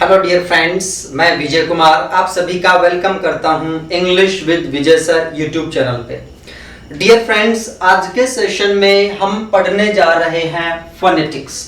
Hello dear friends, मैं विजय कुमार आप सभी का वेलकम करता हूं English with Vijay sir YouTube channel पे। डियर फ्रेंड्स, आज के सेशन में हम पढ़ने जा रहे हैं फोनेटिक्स।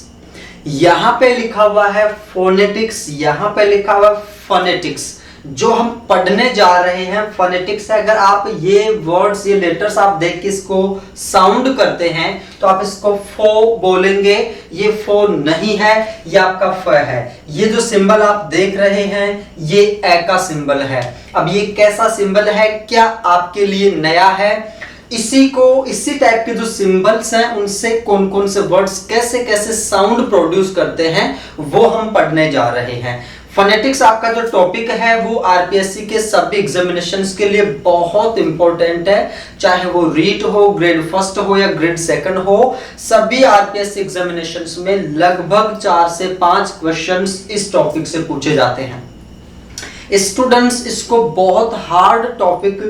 यहाँ पे लिखा हुआ है फोनेटिक्स, यहाँ पे लिखा हुआ फोनेटिक्स। जो हम पढ़ने जा रहे हैं फोनेटिक्स है। अगर आप ये वर्ड्स, ये लेटर्स आप देख के इसको साउंड करते हैं तो आप इसको फो बोलेंगे। ये फो नहीं है, ये आपका फ है। ये जो सिंबल आप देख रहे हैं ये ए का सिंबल है। अब ये कैसा सिंबल है, क्या आपके लिए नया है? इसी टाइप के जो सिंबल्स हैं उनसे कौन कौन से वर्ड्स कैसे कैसे साउंड प्रोड्यूस करते हैं वो हम पढ़ने जा रहे हैं। फोनेटिक्स आपका जो टॉपिक है वो आरपीएससी के सभी एग्जामिनेशंस के लिए बहुत इंपॉर्टेंट है। चाहे वो रीट हो, ग्रेड फर्स्ट हो या ग्रेड सेकंड हो, सभी आरपीएससी एग्जामिनेशंस में लगभग 4 से 5 क्वेश्चंस इस टॉपिक से पूछे जाते हैं। स्टूडेंट्स इसको बहुत हार्ड टॉपिक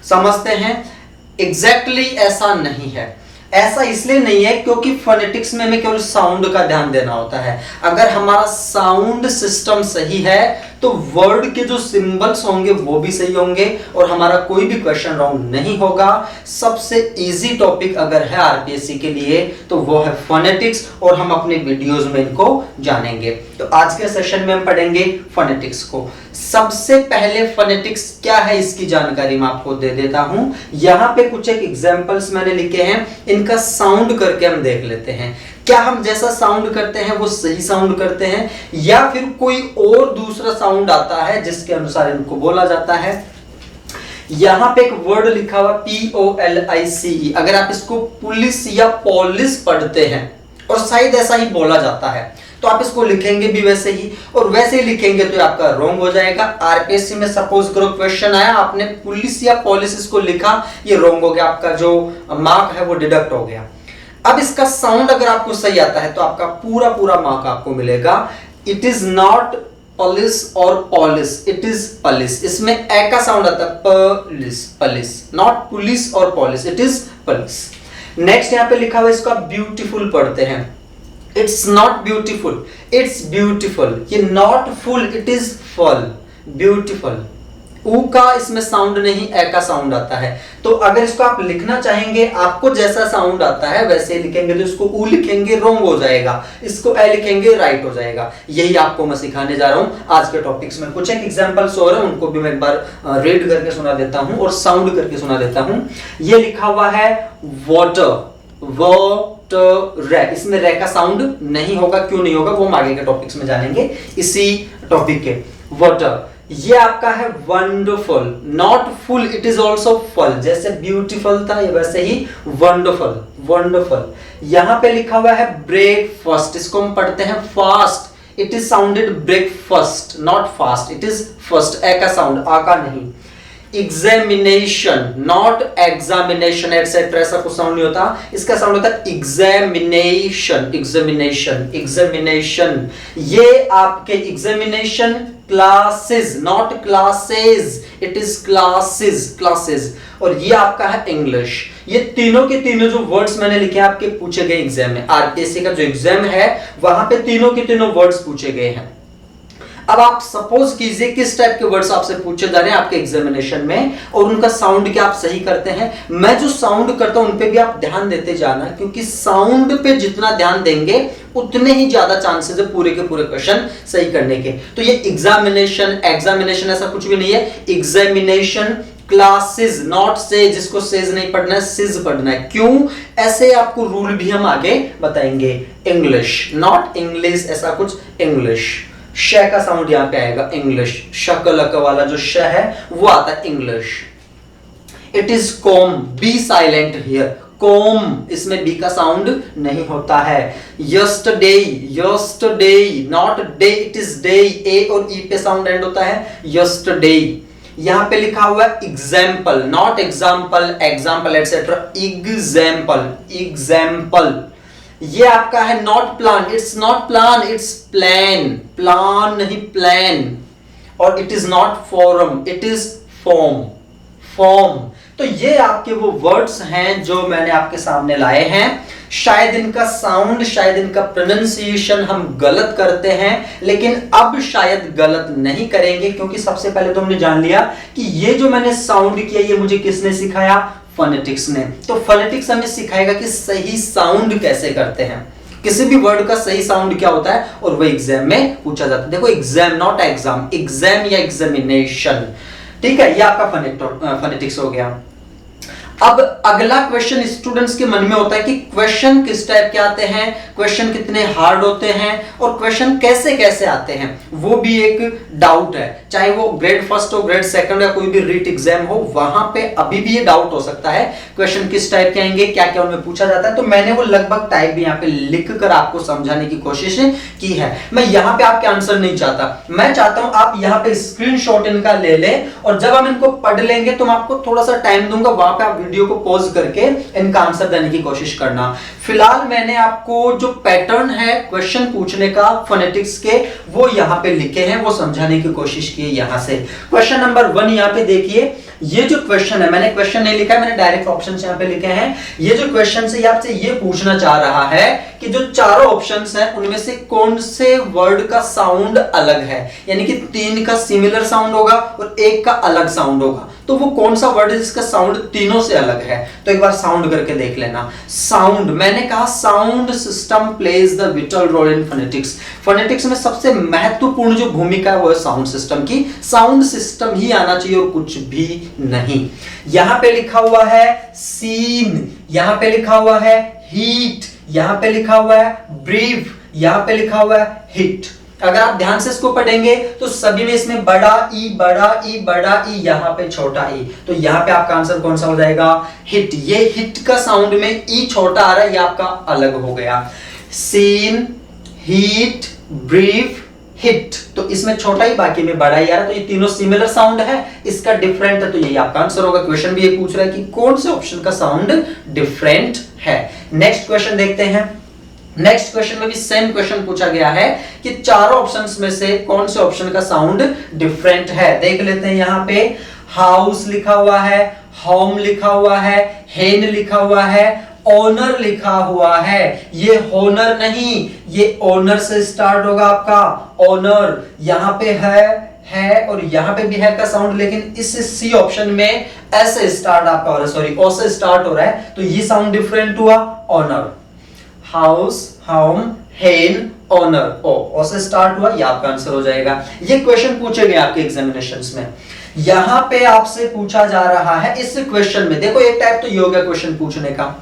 समझते हैं। एग्जैक्टली ऐसा नहीं है। ऐसा इसलिए नहीं है क्योंकि फोनेटिक्स में हमें केवल साउंड का ध्यान देना होता है। अगर हमारा साउंड सिस्टम सही है तो वर्ड के जो सिंबल्स होंगे वो भी सही होंगे और हमारा कोई भी क्वेश्चन रॉन्ग नहीं होगा। सबसे इजी टॉपिक अगर है आरपीएससी के लिए तो वो है फोनेटिक्स और हम अपने वीडियोस में इनको जानेंगे। तो आज के सेशन में हम पढ़ेंगे फोनेटिक्स को। सबसे पहले फोनेटिक्स क्या है इसकी जानकारी मैं आपको दे देता हूं। यहां पे कुछ एक एग्जांपल्स मैंने लिखे हैं, इनका साउंड करके हम देख लेते हैं। क्या हम जैसा साउंड करते हैं वो सही साउंड करते हैं या फिर कोई और दूसरा साउंड आता है जिसके अनुसार इनको बोला जाता है। यहां पे एक वर्ड लिखा हुआ POLICE। अगर आप इसको पुलिस या पॉलिस पढ़ते हैं और शायद ऐसा ही बोला जाता है तो आप इसको लिखेंगे भी वैसे ही, और वैसे ही लिखेंगे तो आपका रॉन्ग हो जाएगा। आरपीएससी में सपोज करो क्वेश्चन आया, आपने पुलिस या पॉलिस इसको लिखा, ये रॉन्ग हो गया, आपका जो मार्क है वो डिडक्ट हो गया। अब इसका साउंड अगर आपको सही आता है तो आपका पूरा मार्क आपको मिलेगा। इट इज नॉट पुलिस और पॉलिस, इट इज पुलिस। इसमें ए का साउंड आता है, पुलिस पुलिस, नॉट पुलिस और police, it is police. Next यहां पे लिखा हुआ है, इसको आप ब्यूटीफुल पढ़ते हैं। It's not beautiful, it's beautiful. ये not full, it is full, beautiful. ऊ का इसमें साउंड नहीं, ए का साउंड आता है। तो अगर इसको आप लिखना चाहेंगे, आपको जैसा साउंड आता है वैसे ही लिखेंगे, तो इसको ऊ लिखेंगे रॉन्ग हो जाएगा, इसको ए लिखेंगे राइट हो जाएगा। यही आपको मैं सिखाने जा रहा हूं आज के टॉपिक्स में। कुछ एक एग्जांपल्स हो रहे हैं उनको भी मैं एक बार रीड करके सुना देता हूं और साउंड करके सुना देता हूं। ये लिखा हुआ है वाटर, वाटर, इसमें रे का साउंड नहीं होगा। क्यों नहीं होगा वो हम आगे के टॉपिक्स में जानेंगे इसी टॉपिक के। वाटर, ये आपका है wonderful, not full, it is also full. जैसे ब्यूटीफुल था ये वैसे ही वंडरफुल, वंडरफुल। यहां पे लिखा हुआ है ब्रेकफास्ट, इसको हम पढ़ते हैं fast. It is sounded breakfast, not fast, it is first, A का साउंड, आ का नहीं। एग्जामिनेशन, नॉट एग्जामिनेशन एटसेट्रा, ऐसा कुछ साउंड नहीं होता, इसका साउंड होता है एग्जामिनेशन, एग्जामिनेशन, एग्जामिनेशन। ये आपके examination classes, not classes, it is classes, classes. और ये आपका है इंग्लिश। ये तीनों के तीनों जो वर्ड्स मैंने लिखे आपके पूछे गए एग्जाम में, आरपीएससी का जो एग्जाम है वहां पे तीनों के तीनों वर्ड्स पूछे गए हैं। अब आप सपोज कीजिए किस टाइप के वर्ड्स आपसे पूछे जा रहे हैं आपके एग्जामिनेशन में और उनका साउंड क्या आप सही करते हैं। मैं जो साउंड करता हूं उन पे भी आप ध्यान देते जाना, क्योंकि साउंड पे जितना ध्यान देंगे उतने ही ज्यादा चांसेस है पूरे के पूरे क्वेश्चन सही करने के। तो ये एग्जामिनेशन, एग्जामिनेशन ऐसा कुछ भी नहीं है, एग्जामिनेशन क्लासेस, नॉट से, जिसको सेज नहीं पढ़ना है सिज पढ़ना है। क्यों? ऐसे आपको रूल भी हम आगे बताएंगे। इंग्लिश, नॉट इंग्लिश, ऐसा कुछ, इंग्लिश। श का साउंड यहां पे आएगा, इंग्लिश। शकलक वाला जो श है वो आता है English. It is comb, B silent here, comb, इसमें बी का साउंड नहीं होता है। Yesterday, yesterday, not day, it is day, A और ई पे साउंड एंड होता है, यस्टरडे। यहां पे लिखा हुआ है example, not example, example etcetera, example, example. ये आपका है not plan, it's not plan, it's plan, plan नहीं प्लान। और it is not forum, it is form, form. तो ये आपके वो वर्ड्स हैं जो मैंने आपके सामने लाए हैं। शायद इनका साउंड, शायद इनका प्रोनाउंसिएशन हम गलत करते हैं, लेकिन अब शायद गलत नहीं करेंगे, क्योंकि सबसे पहले तो हमने जान लिया कि ये जो मैंने साउंड किया ये मुझे किसने सिखाया? फोनेटिक्स ने। तो फोनेटिक्स हमें सिखाएगा कि सही साउंड कैसे करते हैं, किसी भी वर्ड का सही साउंड क्या होता है, और वो एग्जाम में पूछा जाता है। देखो एग्जाम, नॉट एग्जाम, एग्जाम या एग्जामिनेशन, ठीक है। ये आपका फोनेटिक्स हो गया। अब अगला क्वेश्चन स्टूडेंट्स के मन में होता है कि क्वेश्चन किस टाइप के आते हैं, क्वेश्चन कितने हार्ड होते हैं, और क्वेश्चन कैसे कैसे आते हैं, वो भी एक डाउट है। चाहे वो ग्रेड फर्स्ट हो, ग्रेड सेकंड, या कोई भी रीट एग्जाम हो, वहां पे अभी भी ये डाउट हो सकता है क्वेश्चन किस टाइप के आएंगे, क्या क्या उनमें पूछा जाता है। तो मैंने वो लगभग टाइप भी यहाँ पे लिख कर आपको समझाने की कोशिश की है। मैं यहाँ पे आपके आंसर नहीं चाहता, मैं चाहता हूं आप यहाँ पे स्क्रीनशॉट इनका ले लें, और जब हम इनको पढ़ लेंगे तो मैं आपको थोड़ा सा टाइम दूंगा, वहां पे आप वीडियो को पॉज करके इनका आंसर देने की कोशिश करना। फिलहाल मैंने आपको जो पैटर्न है क्वेश्चन पूछने का फोनेटिक्स के, वो यहां पे लिखे हैं, वो समझाने की कोशिश की है। यहां से क्वेश्चन नंबर 1 यहां पे देखिए, ये जो क्वेश्चन है, मैंने क्वेश्चन नहीं लिखा है, मैंने डायरेक्ट ऑप्शंस यहां पे लिखे हैं। ये जो क्वेश्चन है, ये आपसे ये पूछना चाह रहा है कि जो चारों ऑप्शंस हैं उनमें से कौन से वर्ड का साउंड अलग है, यानी कि 3 का सिमिलर साउंड होगा और 1 का अलग साउंड होगा। तो वो कौन सा वर्ड है जिसका साउंड तीनों से अलग है? तो एक बार साउंड करके देख लेना। साउंड, मैंने कहा sound system plays the vital role in phonetics. Phonetics में सबसे महत्वपूर्ण जो भूमिका है वो है साउंड सिस्टम की। साउंड सिस्टम ही आना चाहिए और कुछ भी नहीं। यहां पे लिखा हुआ है सीन, यहां पे लिखा हुआ है हीट, यहां पे लिखा हुआ है ब्रीफ, यहां पे लिखा हुआ है हिट। अगर आप ध्यान से इसको पढ़ेंगे तो सभी में इसमें बड़ा ई, बड़ा ई, बड़ा ई, यहां पे छोटा ई, तो यहां पे आपका आंसर कौन सा हो जाएगा? हिट। ये हिट का साउंड में ई छोटा आ रहा है, ये आपका अलग हो गया। सीन, हीट, ब्रीफ, हिट, तो इसमें छोटा ही, बाकी में बड़ा ही आ रहा है, तो ये तीनों सिमिलर साउंड है, इसका डिफरेंट है, तो यही आपका आंसर होगा। क्वेश्चन भी ये पूछ रहा है कि कौन से ऑप्शन का साउंड डिफरेंट है। नेक्स्ट क्वेश्चन देखते हैं। नेक्स्ट क्वेश्चन में भी सेम क्वेश्चन पूछा गया है कि चारों ऑप्शंस में से कौन से ऑप्शन का साउंड डिफरेंट है। देख लेते हैं। यहां पे हाउस लिखा हुआ है, होम लिखा हुआ है, हेन लिखा हुआ है, ओनर लिखा हुआ है। ये होनर नहीं, ये ओनर से स्टार्ट होगा आपका, ओनर। यहां पे है और यहां पे भी है का साउंड, लेकिन इस सी ऑप्शन में ऐसे स्टार्ट आपका हो रहा है, सॉरी ओ से स्टार्ट हो रहा है, तो ये साउंड डिफरेंट हुआ, ओनर। हाउस, होम, हेन, ओनर, ओ से स्टार्ट हुआ, ये आपका आंसर हो जाएगा। ये क्वेश्चन पूछे गए आपके एग्जामिनेशंस में। यहां पे आपसे पूछा जा रहा है इस क्वेश्चन में, देखो एक टाइप तो ये हो गया क्वेश्चन पूछने का।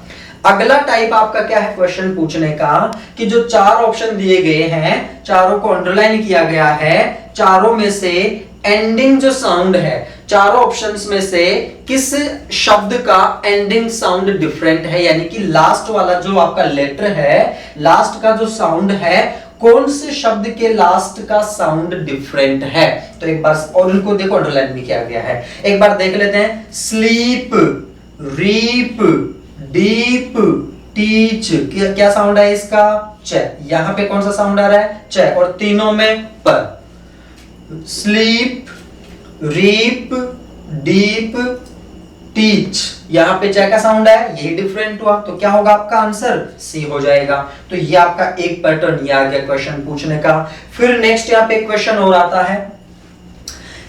अगला टाइप आपका क्या है क्वेश्चन पूछने का, कि जो 4 ऑप्शन दिए गए हैं, चारों को अंडरलाइन किया गया है, चारों में से एंडिंग जो साउंड है, चारों ऑप्शंस में से किस शब्द का एंडिंग साउंड डिफरेंट है, यानी कि लास्ट वाला जो आपका लेटर है, लास्ट का जो साउंड है, कौन से शब्द के लास्ट का साउंड डिफरेंट है। तो एक बार, और उनको देखो अंडरलाइन भी किया गया है, एक बार देख लेते हैं। स्लीप, रीप, डीप, टीच, क्या साउंड है इसका? च। यहां पे कौन सा साउंड आ रहा है? च, और तीनों में पर। स्लीप, रीप, डीप, टीच, यहां पे च का साउंड है, ये डिफरेंट हुआ, तो क्या होगा आपका आंसर? सी हो जाएगा। तो ये आपका एक पैटर्न ये आ गया क्वेश्चन पूछने का। फिर नेक्स्ट यहाँ पे क्वेश्चन और आता है।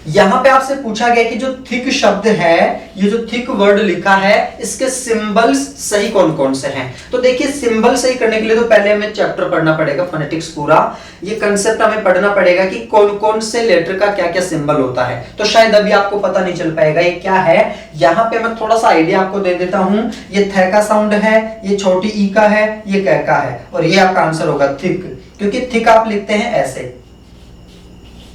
यहां पे आपसे पूछा गया कि जो थिक शब्द है, ये जो थिक वर्ड लिखा है, इसके सिंबल्स सही कौन कौन से हैं। तो देखिए सिंबल सही करने के लिए तो पहले हमें चैप्टर पढ़ना पड़ेगा, फोनेटिक्स पूरा, ये कंसेप्ट हमें पढ़ना पड़ेगा कि कौन कौन से लेटर का क्या क्या सिंबल होता है। तो शायद अभी आपको पता नहीं चल पाएगा ये क्या है। यहां पे मैं थोड़ा सा आइडिया आपको दे देता हूं। ये थ का साउंड है, ये छोटी ई का है, ये क का है, और ये आपका आंसर होगा थिक, क्योंकि थिक आप लिखते हैं ऐसे,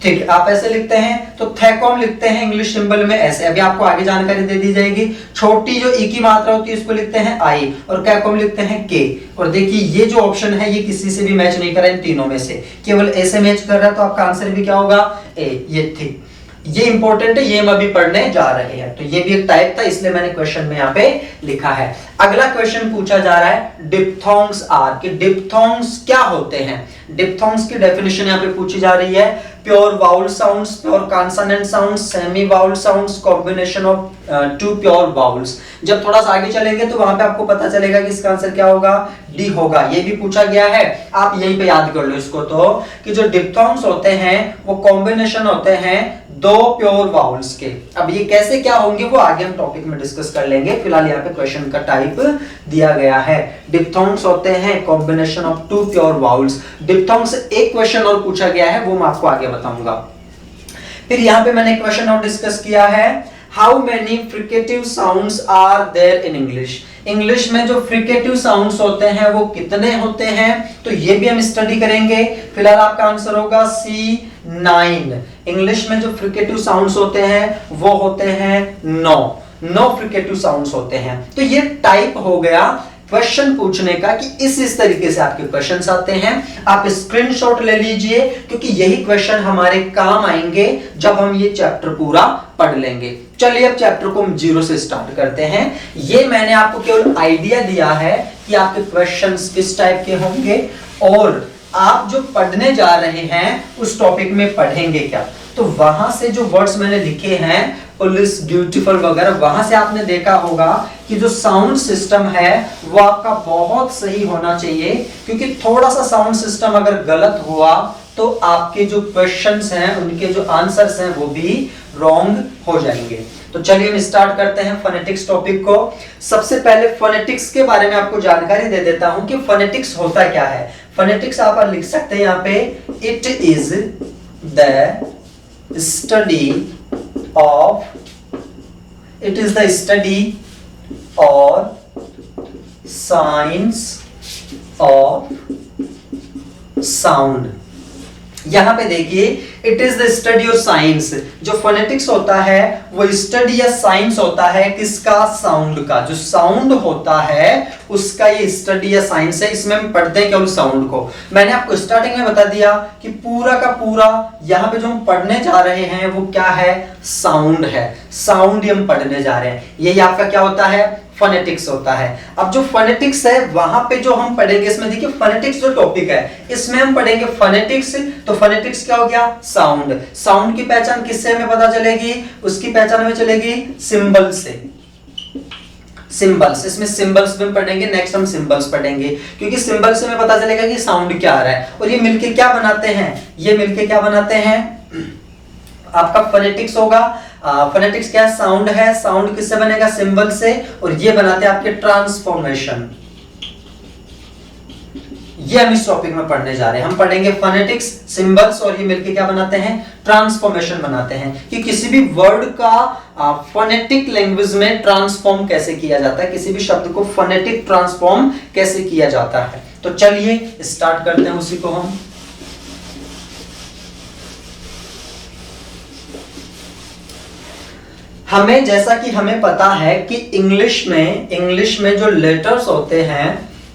ठीक, आप ऐसे लिखते हैं, तो थैकॉम लिखते हैं इंग्लिश सिंबल में ऐसे। अभी आपको आगे जानकारी दे दी जाएगी। छोटी जो ई की मात्रा होती है उसको लिखते हैं आई, और कैकॉम लिखते हैं के। और देखिए ये जो ऑप्शन है ये किसी से भी मैच नहीं कर रहा है, इन तीनों में से केवल ए से मैच कर रहा है, तो आपका आंसर भी क्या होगा? ए। ये थिक, ये इंपॉर्टेंट है, ये हम अभी पढ़ने जा रहे हैं। तो ये भी एक टाइप था, इसलिए मैंने क्वेश्चन में यहाँ पे लिखा है। अगला क्वेश्चन पूछा जा रहा है डिप्थोंग्स आर, कि डिप्थोंग्स क्या होते हैं। डिप्थोंग्स की डेफिनेशन यहाँ पे पूछी जा रही है। Pure vowel sounds, pure consonant sounds, semi vowel sounds, combination of two pure vowels. जब थोड़ा सा आगे चलेंगे तो वहां पे आपको पता चलेगा कि इसका आंसर क्या होगा, डी होगा। ये भी पूछा गया है, आप यहीं पे याद कर लो इसको, तो कि जो डिप्थोंग्स होते हैं वो कॉम्बिनेशन होते हैं दो प्योर वाउल्स के। अब ये कैसे क्या होंगे वो आगे हम टॉपिक में डिस्कस कर लेंगे, फिलहाल यहाँ पे क्वेश्चन का टाइप दिया गया है। डिप्थोंग्स होते हैं combination of two pure vowels. Diphthongs एक क्वेश्चन और पूछा गया है, वो मैं आपको आगे बताऊंगा। फिर यहाँ पे मैंने क्वेश्चन और डिस्कस किया है, how many fricative sounds are there in English. English में जो फ्रिकेटिव साउंड्स होते हैं वो कितने होते हैं, तो ये भी हम स्टडी करेंगे। फिलहाल आपका आंसर होगा सी 9। इंग्लिश में जो फ्रिकेटिव साउंड्स होते हैं वो होते हैं 9 फ्रिकेटिव साउंड्स होते हैं। तो ये टाइप हो गया क्वेश्चन पूछने का कि इस तरीके से आपके क्वेश्चंस आते हैं। आप स्क्रीनशॉट ले लीजिए, क्योंकि यही क्वेश्चन हमारे काम आएंगे जब हम ये चैप्टर पूरा पढ़ लेंगे। चलिए अब चैप्टर को हम जीरो से स्टार्ट करते हैं। ये मैंने आपको केवल आइडिया दिया है कि आपके क्वेश्चंस किस टाइप के होंगे और आप जो पढ़ने जा रहे हैं उस टॉपिक में पढ़ेंगे क्या। तो वहां से जो वर्ड्स मैंने लिखे हैं, पुलिस, ब्यूटीफुल वगैरह, वहां से आपने देखा होगा कि जो साउंड सिस्टम है वो आपका बहुत सही होना चाहिए, क्योंकि थोड़ा सा साउंड सिस्टम अगर गलत हुआ तो आपके जो क्वेश्चंस हैं उनके जो आंसर्स हैं वो भी रॉन्ग हो जाएंगे। तो चलिए हम स्टार्ट करते हैं फोनेटिक्स टॉपिक को। सबसे पहले फोनेटिक्स के बारे में आपको जानकारी दे देता हूं कि फोनेटिक्स होता क्या है। फोनेटिक्स आप लिख सकते हैं यहाँ पे, इट इज द स्टडी और साइंस ऑफ साउंड। यहां पे देखिए, इट इज द स्टडी और साइंस। जो फोनेटिक्स होता है वो स्टडी या साइंस होता है किसका, साउंड का। जो साउंड होता है उसका ये स्टडी या साइंस है। इसमें हम पढ़ते हैं केवल साउंड को। मैंने आपको स्टार्टिंग में बता दिया कि पूरा का पूरा यहाँ पे जो हम पढ़ने जा रहे हैं वो क्या है, साउंड है। साउंड हम पढ़ने जा रहे हैं, यही आपका क्या होता है, फोनेटिक्स होता है। अब जो फोनेटिक्स है वहां पे जो हम पढ़ेंगे, इसमें देखिए फोनेटिक्स जो टॉपिक है इसमें हम पढ़ेंगे फोनेटिक्स। तो फोनेटिक्स क्या हो गया, साउंड। साउंड की पहचान किससे हमें पता चलेगी, उसकी पहचान हमें चलेगी सिंबल से। सिंबल्स, इसमें सिंबल्स भी हम पढ़ेंगे। नेक्स्ट हम सिंबल्स पढ़ेंगे, क्योंकि सिंबल से हमें पता चलेगा कि साउंड क्या आ रहा है। और ये मिलके क्या बनाते हैं, ये मिलके क्या बनाते हैं, आपका फोनेटिक्स होगा। फोनेटिक्स क्या है, साउंड है। साउंड किससे बनेगा, सिंबल से। और ये बनाते हैं आपके ट्रांसफॉर्मेशन। ये हम इस टॉपिक में पढ़ने जा रहे हैं। हम पढ़ेंगे फोनेटिक्स, सिंबल्स, और ये मिलके क्या बनाते हैं, ट्रांसफॉर्मेशन बनाते हैं। कि किसी भी वर्ड का फोनेटिक लैंग्वेज में ट्रांसफॉर्म कैसे किया जाता है, किसी भी शब्द को फोनेटिक ट्रांसफॉर्म कैसे किया जाता है। तो चलिए स्टार्ट करते हैं उसी को हम। हमें जैसा कि हमें पता है कि इंग्लिश में जो लेटर्स होते हैं,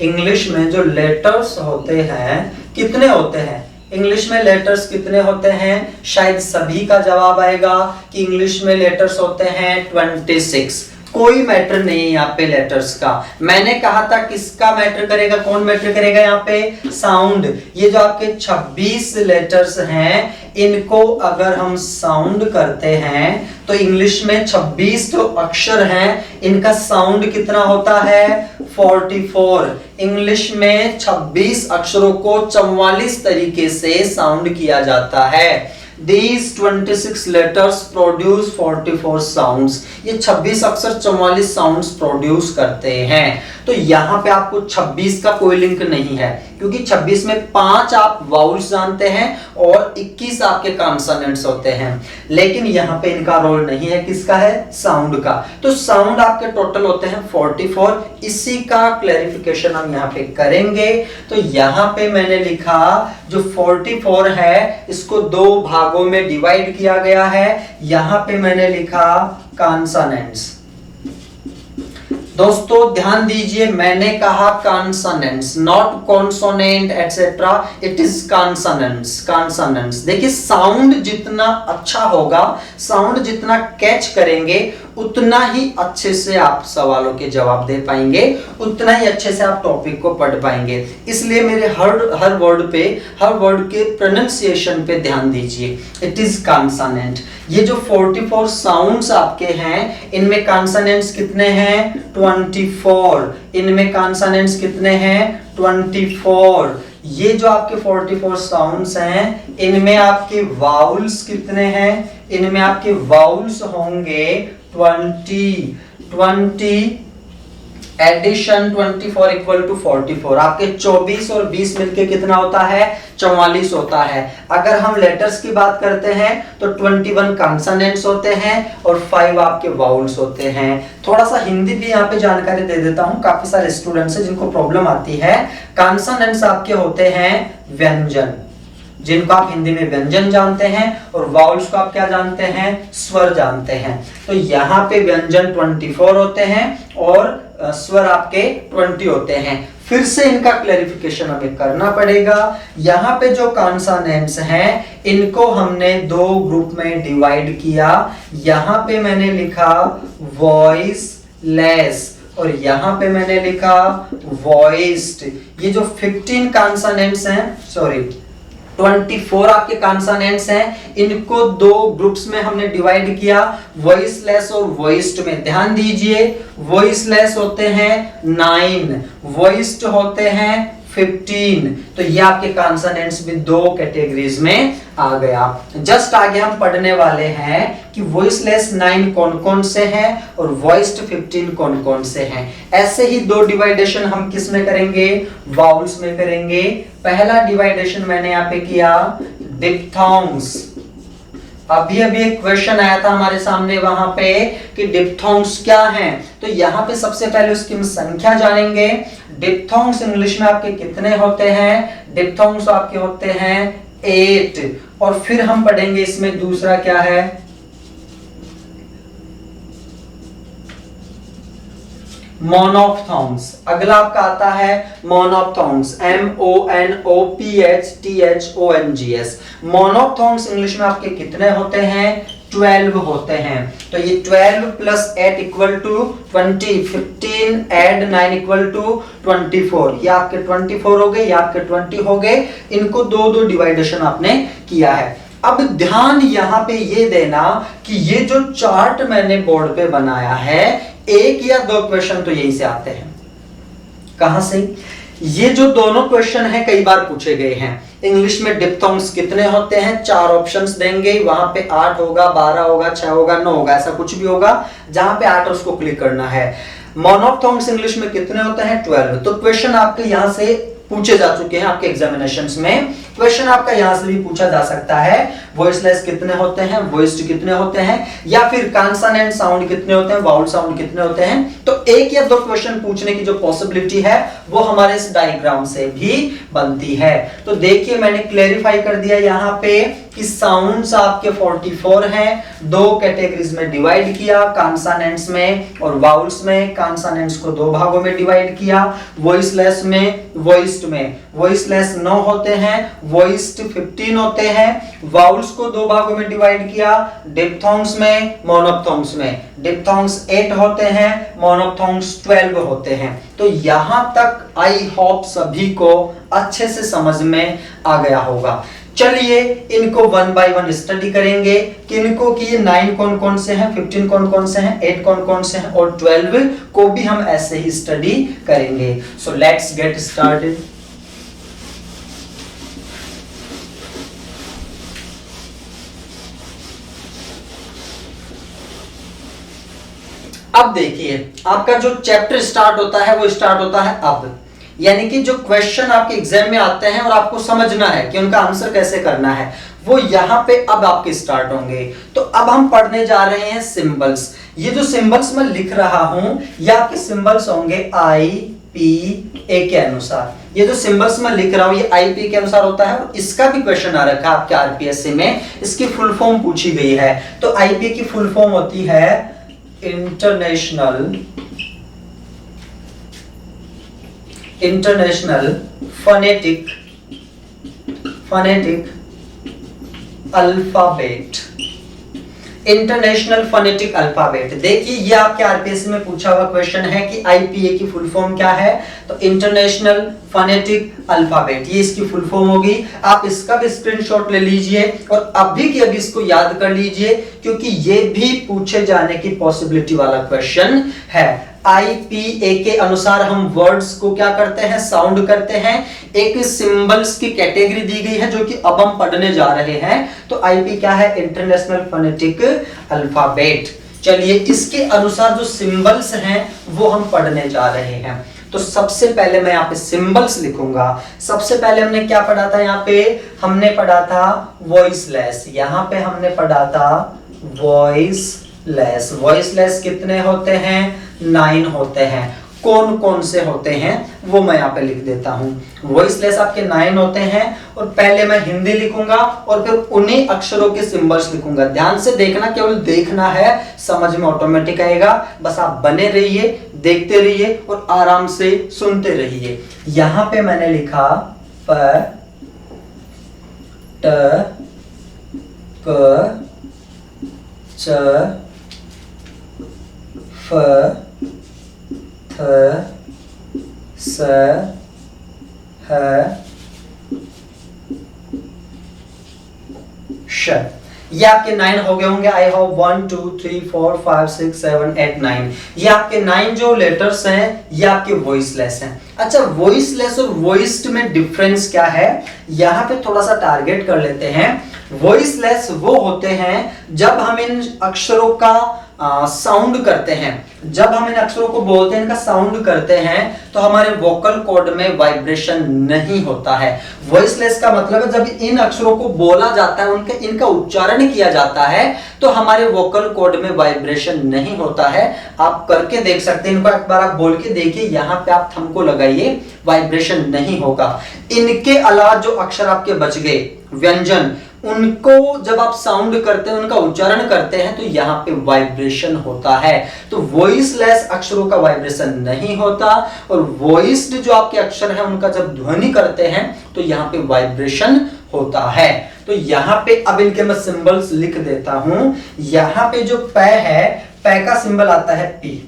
इंग्लिश में जो लेटर्स होते हैं कितने होते हैं, इंग्लिश में लेटर्स कितने होते हैं। शायद सभी का जवाब आएगा कि इंग्लिश में लेटर्स होते हैं 26। कोई मैटर नहीं है यहाँ पे लेटर्स का। मैंने कहा था किसका मैटर करेगा, कौन मैटर करेगा यहाँ पे, साउंड। ये जो आपके 26 लेटर्स हैं इनको अगर हम साउंड करते हैं तो इंग्लिश में 26 जो अक्षर हैं इनका साउंड कितना होता है, 44। इंग्लिश में 26 अक्षरों को 44 तरीके से साउंड किया जाता है। These 26 letters produce 44 sounds। ये 26 अक्षर 44 साउंड्स प्रोड्यूस करते हैं। तो यहाँ पे आपको 26 का कोई लिंक नहीं है, क्योंकि 26 में 5 आप वाउल्स जानते हैं और 21 आपके कॉन्सोनेंट्स होते हैं। लेकिन यहाँ पे इनका रोल नहीं है, किसका है, साउंड का। तो साउंड आपके टोटल होते हैं 44। इसी का क्लैरिफिकेशन हम यहाँ पे करेंगे। तो यहाँ पे मैंने लिखा जो 44 है इसको 2 भागों में डिवाइड किया गया है। यहाँ पे मैंने लिखा कॉन्सोनेंट्स। दोस्तों ध्यान दीजिए, मैंने कहा consonants, not consonant etcetera, it is consonants. Consonants देखिए, साउंड जितना अच्छा होगा, साउंड जितना कैच करेंगे उतना ही अच्छे से आप सवालों के जवाब दे पाएंगे, उतना ही अच्छे से आप टॉपिक को पढ़ पाएंगे। इसलिए मेरे हर वर्ड के प्रोनाउंसिएशन पे ध्यान दीजिए। It is consonant. ये जो 44 साउंड्स आपके हैं, इनमें कॉन्सोनेंट्स कितने हैं? 24। इनमें कॉन्सोनेंट्स कितने हैं? 24। ये जो आपके 44 साउंड्स हैं, इनमें आपके वाउल्स कितने हैं? इनमें आपके वाउल्स होंगे 20 एडिशन 24 इक्वल टू 44। आपके 24 और 20 मिलके कितना होता है? 44 होता है। अगर हम लेटर्स की बात करते हैं तो 21 कॉन्सोनेंट्स होते हैं और 5 आपके वाउल्स होते हैं। थोड़ा सा हिंदी भी यहाँ पे जानकारी दे देता हूँ, काफी सारे स्टूडेंट्स हैं जिनको प्रॉब्लम आती है। कॉन्सोनेंट्स आपके होते हैं व्यंजन, जिनको आप हिंदी में व्यंजन जानते हैं, और वाउल्स को आप क्या जानते हैं? स्वर जानते हैं। तो यहाँ पे व्यंजन 24 होते हैं और स्वर आपके 20 होते हैं। फिर से इनका क्लैरिफिकेशन हमें करना पड़ेगा। यहाँ पे जो कॉन्सोनेंट्स हैं, इनको हमने दो ग्रुप में डिवाइड किया। यहाँ पे मैंने लिखा वॉइसलेस और यहाँ पे मैंने लिखा वॉइस्ड। ये जो 15 कॉन्सोनेंट्स हैं, सॉरी 24 आपके कॉन्सोनेंट्स हैं, इनको दो ग्रुप्स में हमने डिवाइड किया, वॉइसलेस और वॉइस्ड में। ध्यान दीजिए, वॉइसलेस होते हैं 9, वॉइस्ड होते हैं 15। तो ये आपके कॉन्सोनेंट्स भी दो कैटेगरीज में आ गया। जस्ट आगे हम पढ़ने वाले हैं कि वॉइसलेस 9 कौन कौन से हैं और वॉइस्ड 15 कौन कौन से हैं। ऐसे ही दो डिवाइडेशन हम किस में करेंगे? वाउल्स में करेंगे। पहला डिवाइडेशन मैंने यहाँ पे किया डिप्थोंग्स। अभी एक क्वेश्चन आया था हमारे सामने वहां पे कि डिप्थोंग्स क्या हैं। तो यहाँ पे सबसे पहले उसकी हम संख्या जानेंगे। डिप्थोंग्स इंग्लिश में आपके कितने होते हैं? डिप्थोंग्स आपके होते हैं 8। और फिर हम पढ़ेंगे इसमें दूसरा क्या है? मोनोप्थोंग्स। अगला आपका आता है मोनोप्थोंग्स, MONOPHTHONGS। मोनोप्थोंग्स इंग्लिश में आपके कितने होते हैं? 12 होते हैं। तो ये 12 plus 8 equal to 20, 15 add 9 equal to 24। ये आपके 24 हो गए, ये आपके 20 हो गए। इनको दो डिवाइडेशन आपने किया है। अब ध्यान यहाँ पे ये देना कि ये जो चार्ट मैंने बोर्ड पे बनाया है, एक या दो क्वेश्चन तो यहीं से आते हैं। कहां से? ये जो दोनों क्वेश्चन हैं कई बार पूछे गए हैं। इंग्लिश में डिप्थोंग्स कितने होते हैं? 4 ऑप्शंस देंगे, वहां पे 8 होगा, 12 होगा, 6 होगा, 9 होगा, ऐसा कुछ भी होगा। जहां पे 8 उसको क्लिक करना है। मोनोप्थोंग्स इंग्लिश में कितने होते हैं? 12। तो क्वेश्चन आपके यहां से पूछे जा चुके हैं आपके एग्जामिनेशंस में। क्वेश्चन आपका यहां से भी पूछा जा सकता है, वॉइसलेस कितने होते हैं, वॉइस्ड कितने होते हैं, या फिर कॉन्सोनेंट साउंड कितने होते हैं, वाउल साउंड कितने होते हैं। तो एक या दो क्वेश्चन पूछने की जो पॉसिबिलिटी है वो हमारे इस डायग्राम से भी बनती है। तो देखिए मैंने क्लेरिफाई कर दिया यहाँ पे कि साउंड्स आपके 44 हैं, दो कैटेगरीज में डिवाइड किया, कॉन्सोनेंट्स में और वाउल्स में। कॉन्सोनेंट्स को दो भागों में डिवाइड किया, वॉइसलेस में, वॉइस्ड में। वॉइसलेस 9 होते हैं, वॉइस्ड 15 होते हैं। वाउल्स को दो भागों में डिवाइड किया, डिप्थोंग्स में, मोनोप्थोंग्स में। डिप्थोंग्स 8 होते हैं, मोनोप्थोंग्स 12 होते हैं। तो यहां तक आई होप सभी को अच्छे से समझ में आ गया होगा। चलिए इनको 1 बाय 1 स्टडी करेंगे। किनको कि 9 कौन कौन से हैं, 15 कौन कौन से हैं, 8 कौन कौन से हैं और 12 को भी हम ऐसे ही स्टडी करेंगे। So let's get started. अब देखिए आपका जो चैप्टर स्टार्ट होता है वो स्टार्ट होता है अब, यानी कि जो क्वेश्चन आपके एग्जाम में आते हैं और आपको समझना है कि उनका आंसर कैसे करना है, वो यहाँ पे अब आपके स्टार्ट होंगे। तो अब हम पढ़ने जा रहे हैं सिंबल्स। ये जो सिंबल्स मैं लिख रहा हूं ये आपके सिंबल्स होंगे IPA के अनुसार। ये जो सिंबल्स मैं लिख रहा हूं ये IPA के अनुसार होता है और इसका भी क्वेश्चन आ रखा है आपके RPSC में, इसकी फुल फॉर्म पूछी गई है। तो IPA की फुल फॉर्म होती है international phonetic alphabet. International phonetic alphabet. देखिए ये आपके आरपीएससी में पूछा हुआ क्वेश्चन है कि आईपीए की फुल फॉर्म क्या है, तो इंटरनेशनल फोनेटिक अल्फाबेट, ये इसकी फुल फॉर्म होगी। आप इसका भी स्क्रीनशॉट ले लीजिए और अभी के अभी इसको याद कर लीजिए, क्योंकि ये भी पूछे जाने की पॉसिबिलिटी वाला क्वेश्चन है। आईपीए के अनुसार हम वर्ड्स को क्या करते हैं, साउंड करते हैं। एक सिंबल्स की कैटेगरी दी गई है जो कि अब हम पढ़ने जा रहे हैं। तो आईपी क्या है, इंटरनेशनल फोनेटिक अल्फाबेट। चलिए इसके अनुसार जो सिंबल्स हैं वो हम पढ़ने जा रहे हैं। तो सबसे पहले मैं यहाँ पे सिंबल्स लिखूंगा। सबसे पहले हमने क्या पढ़ा था, यहाँ पे हमने पढ़ा था वॉइसलेस, यहाँ पे हमने पढ़ा था वॉइसलेस। वॉइसलेस कितने होते हैं, 9 होते हैं। कौन कौन से होते हैं वो मैं यहाँ पे लिख देता हूँ। वॉइसलेस आपके 9 होते हैं और पहले मैं हिंदी लिखूंगा और फिर उन्हीं अक्षरों के सिंबल्स लिखूंगा। ध्यान से देखना, केवल देखना है, समझ में ऑटोमेटिक आएगा। बस आप बने रहिए, देखते रहिए और आराम से सुनते रहिए। यहां पे मैंने लिखा प ट क च फ थ स ह श। ये आपके 9 हो गए होंगे। I hope 1 2 3 4 5 6 7 8 9। ये आपके 9 जो लेटर्स हैं ये आपके वॉइसलेस हैं। अच्छा, वॉइसलेस और वॉइस्ड में डिफरेंस क्या है, यहां पे थोड़ा सा टारगेट कर लेते हैं। वॉइसलेस वो होते हैं जब हम इन अक्षरों का साउंड करते हैं, जब हम इन अक्षरों को बोलते हैं, इनका साउंड करते हैं, तो हमारे वोकल कॉर्ड में वाइब्रेशन नहीं होता है। वॉइसलेस का मतलब है जब इन अक्षरों को बोला जाता है, इनका उच्चारण किया जाता है, तो हमारे वोकल कॉर्ड में वाइब्रेशन नहीं होता है। आप करके देख सकते हैं, इनको एक बार आप बोल के देखिए, यहां पे आप थंब को लगाइए, वाइब्रेशन नहीं होगा। इनके अलावा जो अक्षर आपके बच गए, व्यंजन, उनको जब आप साउंड करते हैं, उनका उच्चारण करते हैं, तो यहाँ पे वाइब्रेशन होता है। तो वॉइसलेस अक्षरों का वाइब्रेशन नहीं होता और वॉइस्ड जो आपके अक्षर हैं उनका जब ध्वनि करते हैं तो यहाँ पे वाइब्रेशन होता है। तो यहाँ पे अब इनके मैं सिंबल्स लिख देता हूं। यहाँ पे जो प है, प का सिंबल आता है पी।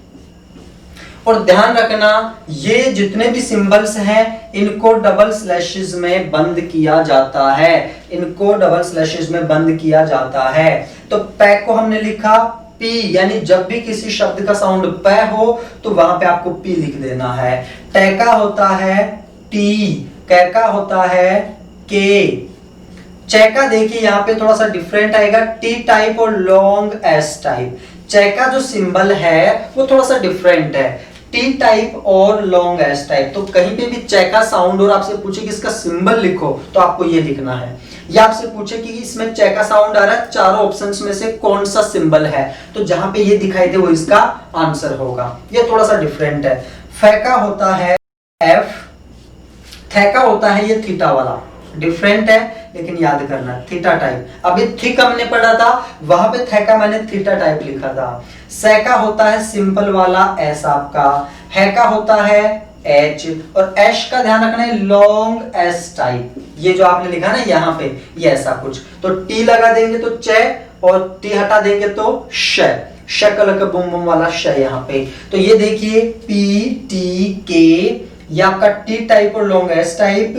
और ध्यान रखना, ये जितने भी सिंबल्स हैं इनको डबल स्लैशेस में बंद किया जाता है, इनको डबल स्लैशेस में बंद किया जाता है। तो प को हमने लिखा पी, यानी जब भी किसी शब्द का साउंड प हो तो वहां पे आपको पी लिख देना है। ट का होता है टी, क का होता है के। च का देखिए यहाँ पे थोड़ा सा डिफरेंट आएगा, टी टाइप और लॉन्ग एस टाइप। च का जो सिंबल है वो थोड़ा सा डिफरेंट है, टी टाइप और लॉन्ग एस टाइप। तो कहीं पे भी च का साउंड और आपसे पूछे कि इसका सिंबल लिखो तो आपको ये लिखना है, या आपसे पूछे कि इसमें च का साउंड आ रहा है, चारों ऑप्शंस में से कौन सा सिंबल है, तो जहां पे ये दिखाई दे वो इसका आंसर होगा। ये थोड़ा सा डिफरेंट है। फ का होता है एफ, थ का होता है ये थीटा वाला, डिफरेंट है लेकिन याद करना, थीटा टाइप। अभी थिक हमने पढ़ा था, वहां पे थ का मैंने थीटा टाइप लिखा था। स का होता है सिंपल वाला एस आपका, है का होता है एच, और एश का ध्यान रखना है लॉन्ग एस टाइप। ये जो आपने लिखा ना यहाँ पे, ये ऐसा कुछ। तो टी लगा देंगे तो च, और टी हटा देंगे तो श, शकल का बुम बुम वाला श यहाँ पे। तो ये देखिए पी टी के, ये आपका टी टाइप और लॉन्ग एस टाइप,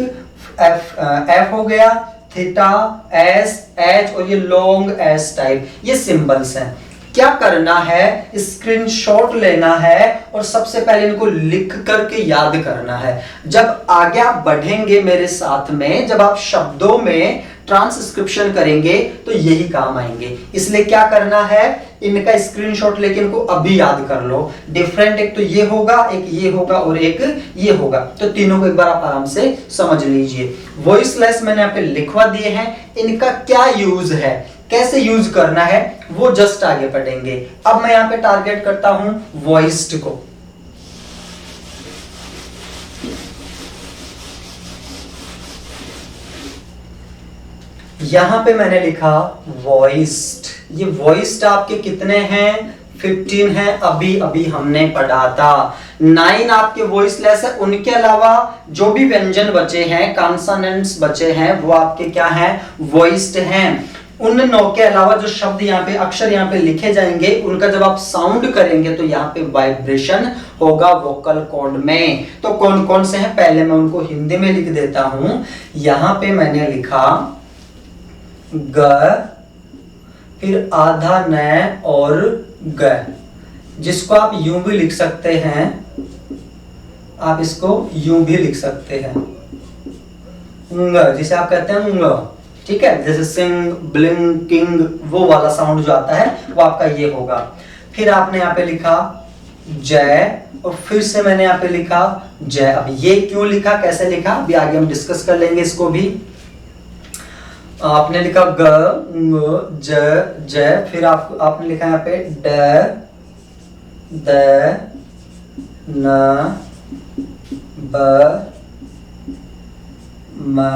एफ हो गया, थीटा, एस, एच और ये लॉन्ग एस टाइप। ये सिंबल्स हैं। क्या करना है, स्क्रीनशॉट लेना है और सबसे पहले इनको लिख करके याद करना है। जब आगे आप बढ़ेंगे मेरे साथ में, जब आप शब्दों में ट्रांसक्रिप्शन करेंगे तो यही काम आएंगे। इसलिए क्या करना है, इनका स्क्रीनशॉट लेके इनको अभी याद कर लो। डिफरेंट एक तो ये होगा, एक ये होगा और एक ये होगा, तो तीनों को एक बार आप आराम से समझ लीजिए। वॉइसलेस मैंने यहाँ पे लिखवा दिए हैं, इनका क्या यूज है, कैसे यूज करना है, वो जस्ट आगे पढ़ेंगे। अब मैं यहाँ पे टारगेट करता हूं वॉइस्ड को। यहां पे मैंने लिखा वॉइस्ड। ये वॉइस्ड आपके कितने हैं, 15 हैं, अभी अभी हमने पढ़ा था। 9 आपके वॉइसलेस है, उनके अलावा जो भी व्यंजन बचे हैं, कॉन्सोनेंट्स बचे हैं, वो आपके क्या हैं, वॉइस्ड हैं। उन 9 के अलावा जो शब्द यहाँ पे अक्षर यहाँ पे लिखे जाएंगे उनका जब आप साउंड करेंगे तो यहाँ पे वाइब्रेशन होगा वोकल कॉर्ड में। तो कौन कौन से हैं, पहले मैं उनको हिंदी में लिख देता हूं। यहाँ पे मैंने लिखा ग, फिर आधा न और ग, जिसको आप यूं भी लिख सकते हैं, आप इसको यूं भी लिख सकते हैं, जिसे आप कहते हैं, ठीक है, जैसे सिंग, ब्लिंकिंग, वो वाला साउंड जो आता है वो आपका ये होगा। फिर आपने यहाँ पे लिखा जय, और फिर से मैंने यहाँ पे लिखा जय। अब ये क्यों लिखा, कैसे लिखा, अभी आगे हम डिस्कस कर लेंगे इसको भी। आपने लिखा ग, ङ, ज, जय, फिर आपने लिखा यहाँ पे ड, द, न, ब, म,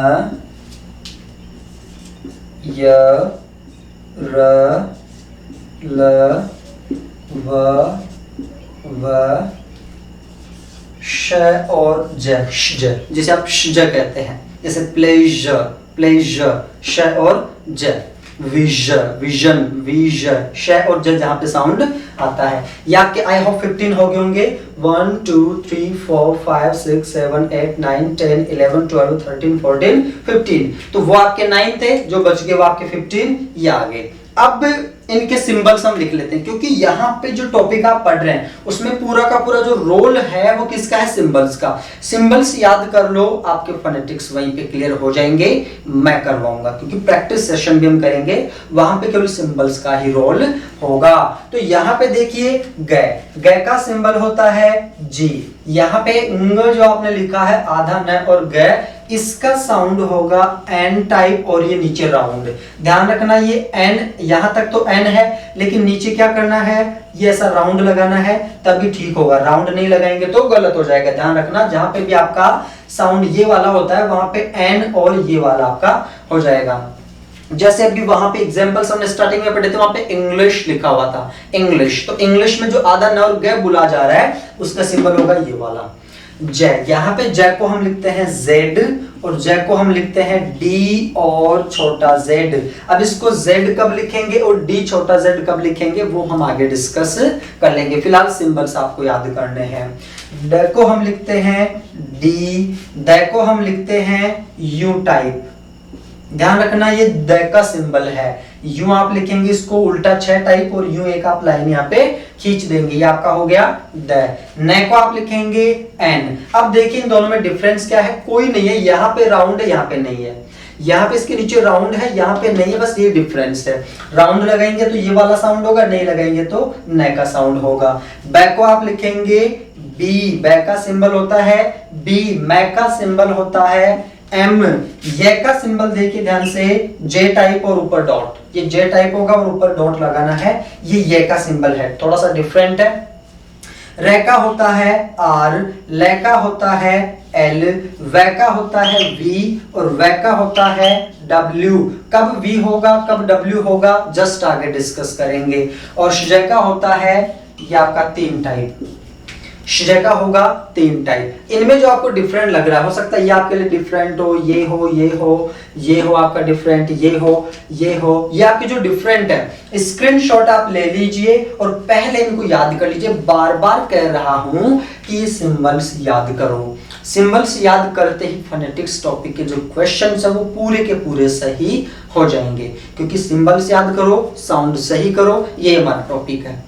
य, र, ल, व, श और ज, जिसे आप श कहते हैं, जैसे प्लेजर, प्लेजर, श और ज, विजन, विज, श और ज जहां पे साउंड आता है। ये आपके आई होप 15 हो गए होंगे। 1 2 3 4 5 6 7 8 9 10 11 12 13 14 15। तो वो आपके 9 थे, जो बच गए वो आपके 15 ये आ गए। अब इनके सिंबल्स हम लिख लेते हैं, क्योंकि यहाँ पे जो टॉपिक आप पढ़ रहे हैं उसमें पूरा का पूरा जो रोल है वो किसका है, सिंबल्स का। सिंबल्स याद कर लो, आपके फोनेटिक्स वहीं पे क्लियर हो जाएंगे, मैं करवाऊंगा, क्योंकि प्रैक्टिस सेशन भी हम करेंगे, वहां पे केवल सिंबल्स का ही रोल होगा। तो यहाँ पे देखिए गय, गय का सिंबल होता है जी। यहाँ पे ङ जो आपने लिखा है आधा न और गय, इसका साउंड होगा एन टाइप और ये नीचे राउंड। ध्यान रखना ये एन, यहां तक तो एन है, लेकिन नीचे क्या करना है, ये ऐसा राउंड लगाना है, तभी ठीक होगा। राउंड नहीं लगाएंगे तो गलत हो जाएगा। ध्यान रखना जहां पे भी आपका साउंड ये वाला होता है वहां पे एन और ये वाला आपका हो जाएगा। जैसे अभी वहां पे एग्जांपल्स हमने स्टार्टिंग में पढ़े थे, वहां पे इंग्लिश लिखा हुआ था, इंग्लिश। तो इंग्लिश में जो आधा न और ग बुला जा रहा है उसका सिंबल होगा ये वाला जय। यहाँ पे जय को हम लिखते हैं जेड और जय को हम लिखते हैं डी और छोटा जेड। अब इसको जेड कब लिखेंगे और डी छोटा जेड कब लिखेंगे वो हम आगे डिस्कस कर लेंगे। फिलहाल सिंबल्स आपको याद करने हैं। ड को हम लिखते हैं डी, द को हम लिखते हैं यू टाइप। ध्यान रखना ये द का सिंबल है, यूं आप लिखेंगे इसको उल्टा 6 टाइप और यूं एक आप लाइन यहाँ पे खींच देंगे, ये आपका हो गया द। न को आप लिखेंगे एन। अब देखिए इन दोनों में डिफरेंस क्या है, कोई नहीं है, यहाँ पे राउंड है, यहाँ पे नहीं है। यहाँ पे इसके नीचे राउंड है, यहाँ पे नहीं है, बस ये डिफरेंस है। राउंड लगाएंगे तो ये वाला साउंड होगा, नहीं लगाएंगे तो न का साउंड होगा। बै को आप लिखेंगे बी, बै का सिंबल होता है बी, मै का सिंबल होता है एम। ये का सिंबल देखिए ध्यान से, जे टाइप और ऊपर डॉट, ये जे टाइप होगा और ऊपर डॉट लगाना है, ये का सिंबल है, थोड़ा सा डिफरेंट है। रे का होता है आर, ले का होता है एल, वे का होता है वी और वे का होता है डब्ल्यू। कब वी होगा कब डब्ल्यू होगा जस्ट आगे डिस्कस करेंगे। और श का होता है ये आपका 3 टाइप, श का होगा 3 टाइप। इनमें जो आपको डिफरेंट लग रहा है, हो सकता है ये आपके लिए डिफरेंट हो, ये हो, ये हो, ये हो आपका डिफरेंट, ये हो, ये हो, ये आपके जो डिफरेंट है स्क्रीनशॉट आप ले लीजिए और पहले इनको याद कर लीजिए। बार बार कह रहा हूं कि ये सिंबल्स याद करो। सिंबल्स याद करते ही फोनेटिक्स टॉपिक के जो क्वेश्चंस है वो पूरे के पूरे सही हो जाएंगे, क्योंकि सिंबल्स याद करो, साउंड सही करो, ये हमारा टॉपिक है।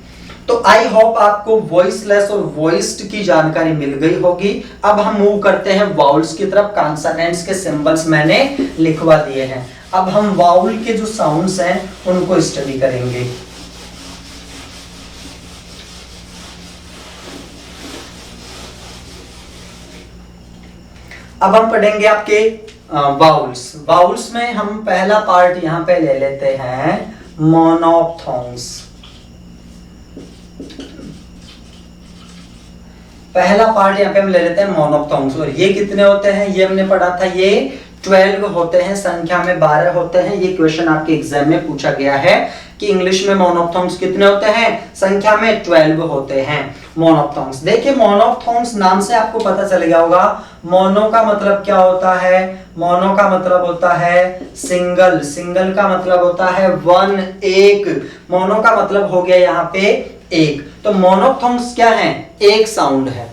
तो आई होप आपको वॉइसलेस और वॉइस्ड की जानकारी मिल गई होगी। अब हम मूव करते हैं वाउल्स की तरफ। कॉन्सोनेंट्स के सिंबल्स मैंने लिखवा दिए हैं, अब हम वाउल के जो साउंड्स हैं उनको स्टडी करेंगे। अब हम पढ़ेंगे आपके वाउल्स। वाउल्स में हम पहला पार्ट यहां पे ले लेते हैं मोनोप्थोन्स। पहला पार्ट यहाँ पे हम ले लेते हैं मोनोप्थोन्स। और ये कितने होते हैं ये हमने पढ़ा था, ये 12 होते हैं, संख्या में 12 होते हैं। ये क्वेश्चन आपके एग्जाम में पूछा गया है कि इंग्लिश में मोनोफ्थोंग्स कितने होते हैं, संख्या में 12 होते हैं मोनोफ्थोंग्स। देखिए मोनोफ्थोंग्स नाम से आपको पता चल गया होगा, मोनो का मतलब क्या होता है, मोनो का मतलब होता है सिंगल, सिंगल का मतलब होता है वन, एक, मोनो का मतलब हो गया यहाँ पे एक। तो मोनोफ्थोंग्स क्या है, एक साउंड है।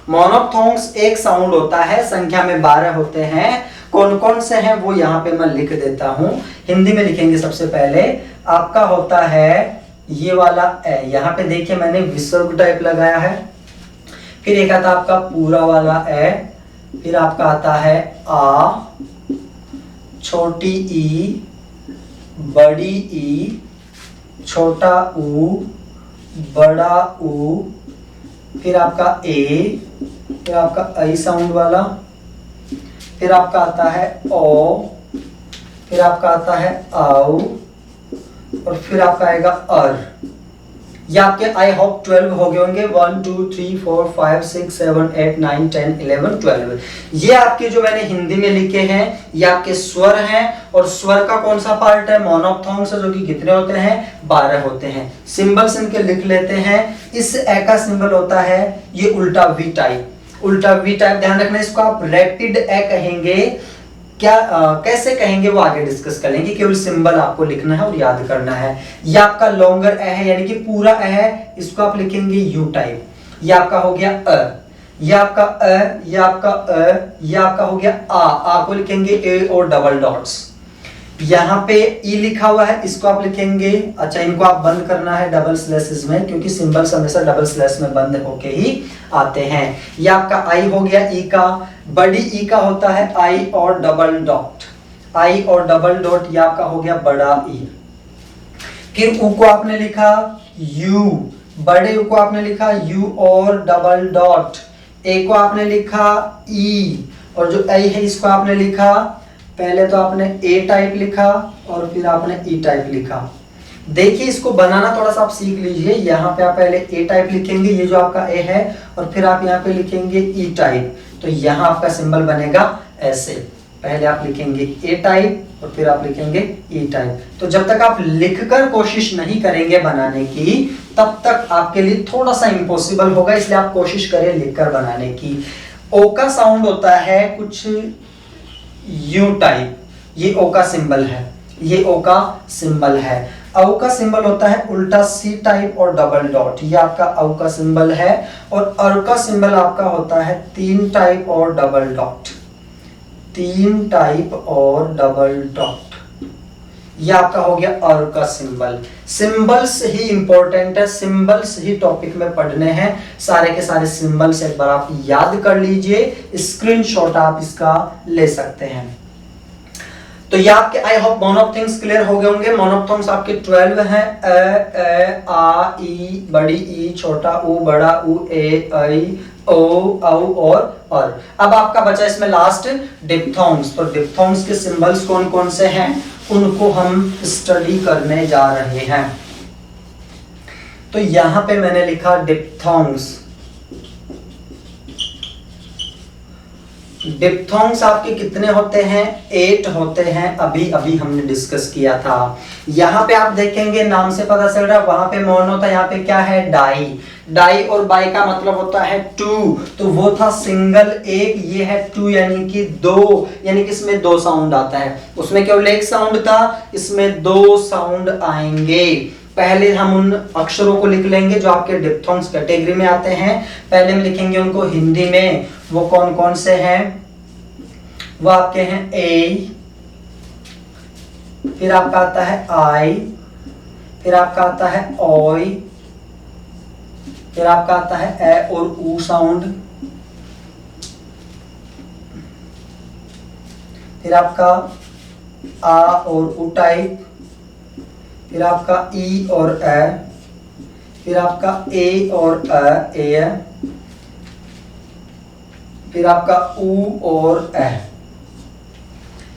मोनोफ्थोंग्स एक साउंड होता है, संख्या में 12 होते हैं। कौन कौन से हैं वो यहाँ पे मैं लिख देता हूं, हिंदी में लिखेंगे। सबसे पहले आपका होता है ये वाला ए, यहाँ पे देखिए मैंने विसर्ग टाइप लगाया है। फिर एक आता आपका पूरा वाला ए, फिर आपका आता है आ, छोटी ई, बड़ी ई, छोटा ऊ, बड़ा ऊ, फिर आपका ए, फिर आपका आई साउंड वाला, फिर आपका आता है ओ, फिर आपका आता है आओ, और फिर आपका आएगा अर। ये आपके आई होप 12 हो गए होंगे, 1 2 3 4 5 6 7 8 9 10 11 12। ये आपके जो मैंने हिंदी में लिखे हैं ये आपके स्वर हैं, और स्वर का कौन सा पार्ट है, मोनोफ्थोंग्स, जो कि कितने होते हैं, 12 होते हैं। सिंबल्स इनके लिख लेते हैं। इस ए का सिंबल होता है ये उल्टा वी टाइप, उल्टा वी टाइप, ध्यान रखना इसको आप रैपिड ए कहेंगे। क्या कैसे कहेंगे वो आगे डिस्कस करेंगे, केवल सिंबल आपको लिखना है और याद करना है। ये आपका लॉन्गर ए है, यानी कि पूरा ए है, इसको आप लिखेंगे यू टाइप। ये आपका हो गया अ, ये आपका अ, ये आपका अ, ये आपका हो गया आ को लिखेंगे ए और डबल डॉट्स। यहाँ पे ई लिखा हुआ है, इसको आप लिखेंगे, अच्छा इनको आप बंद करना है डबल स्लैशेस में, क्योंकि सिंबल्स हमेशा डबल स्लैश में बंद होके ही आते हैं। ये आपका आई हो गया ई का, बड़ी ई का होता है आई और डबल डॉट, आई और डबल डॉट, ये आपका हो गया बड़ा ई। फिर ऊ को आपने लिखा यू, बड़े ऊ को आपने लिखा यू और डबल डॉट, ए को आपने लिखा ई, और जो आई है इसको आपने लिखा, पहले तो आपने ए टाइप लिखा और फिर आपने ई टाइप लिखा। देखिए इसको बनाना थोड़ा सा आप सीख लीजिए। यहाँ पे आप पहले ए टाइप लिखेंगे, ये जो आपका ए है, और फिर आप यहाँ पे लिखेंगे ई टाइप, तो यहाँ आपका सिंबल बनेगा ऐसे। पहले आप लिखेंगे ए टाइप और फिर आप लिखेंगे ई टाइप। तो जब तक आप लिखकर कोशिश नहीं करेंगे बनाने की, तब तक आपके लिए थोड़ा सा इम्पॉसिबल होगा, इसलिए आप कोशिश करें लिखकर बनाने की। ओ का साउंड होता है कुछ यू टाइप, ये ओ का सिंबल है, ये ओ का सिंबल है। औ का सिंबल होता है उल्टा सी टाइप और डबल डॉट, ये आपका औ का सिंबल है। और अर का सिंबल आपका होता है 3 टाइप और डबल डॉट, 3 टाइप और डबल डॉट, ये आपका हो गया अर का सिंबल। सिंबल्स ही इंपॉर्टेंट है, सिंबल्स ही टॉपिक में पढ़ने हैं। सारे के सारे सिंबल्स एक बार आप याद कर लीजिए, स्क्रीनशॉट आप इसका ले सकते हैं। तो ये आपके आई होप मोनोफ्थोंग्स क्लियर हो गए होंगे। मोनोफ्थोंग्स आपके 12 हैं, अ आ ई, बड़ी ई, छोटा ऊ, बड़ा ऊ, ए आई, ओ औ और। अब आपका बचा इसमें लास्ट डिप्थोंग्स। तो डिप्थोंग्स के सिंबल्स कौन कौन से हैं उनको हम स्टडी करने जा रहे हैं। तो यहां पे मैंने लिखा डिप्थोंग्स। डिप्थोंग्स आपके कितने होते हैं, 8 होते हैं, अभी अभी हमने डिस्कस किया था। यहाँ पे आप देखेंगे नाम से पता चल रहा है, वहां पे मोनो था, यहाँ पे क्या है डाई। डाई और बाई का मतलब होता है 2, तो वो था सिंगल एक, ये है 2 यानी कि 2, यानी कि इसमें 2 साउंड आता है। उसमें केवल एक साउंड था, इसमें 2 साउंड आएंगे। पहले हम उन अक्षरों को लिख लेंगे जो आपके डिप्थोंग्स कैटेगरी में आते हैं। पहले हम लिखेंगे उनको हिंदी में, वो कौन कौन से हैं, वो आपके हैं ए, फिर आपका आता है आई, फिर आपका आता है ओई, फिर आपका आता है ए और ऊ साउंड, फिर आपका आ और ऊ टाइप, फिर आपका ई और ए, फिर आपका ए और ए, फिर आपका ऊ और ए।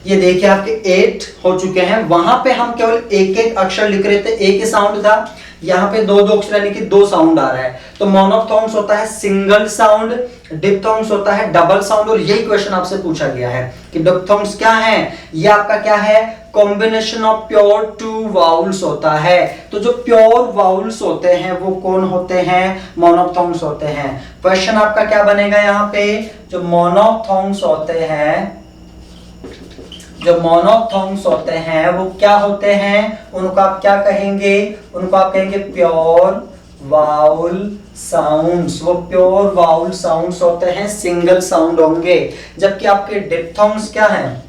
ये देखिए आपके 8 हो चुके हैं। वहां पे हम केवल एक एक अक्षर लिख रहे थे, एक ही साउंड था। यहाँ पे दो दो अक्षर यानी कि दो साउंड आ रहा है, तो मोनोफ्थोंग्स होता है सिंगल साउंड, डिप्थोंग्स होता है डबल साउंड। और यही क्वेश्चन आपसे पूछा गया है कि डिप्थोंग्स क्या है, ये आपका क्या है, combination of pure two vowels होता है। तो जो प्योर वाउल्स होते हैं वो कौन होते हैं, मोनोफ्थोंग्स होते हैं। क्वेश्चन आपका क्या बनेगा यहाँ पे, जो मोनोफ्थोंग्स होते हैं, जो मोनोफ्थोंग्स होते हैं वो क्या होते हैं, उनको आप क्या कहेंगे, उनको आप कहेंगे प्योर वाउल साउंड्स। वो प्योर वाउल साउंड्स होते हैं, सिंगल साउंड होंगे। जबकि आपके डिप्थोंग्स क्या हैं,